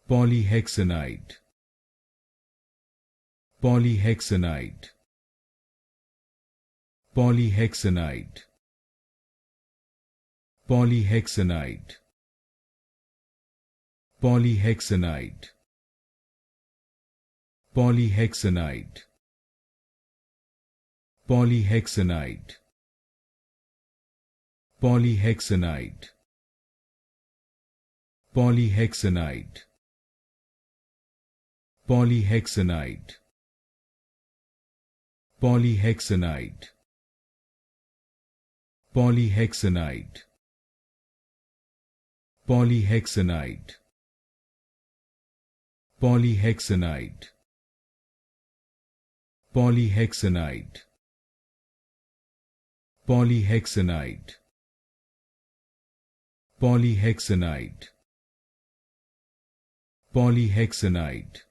Polyhexanide, Polyhexanide, Polyhexanide, Polyhexanide, Polyhexanide, Polyhexanide, Polyhexanide, Polyhexanide, Polyhexanide, Polyhexanide, Polyhexanide, Polyhexanide, Polyhexanide, Polyhexanide, Polyhexanide, Polyhexanide, Polyhexanide, Polyhexanide,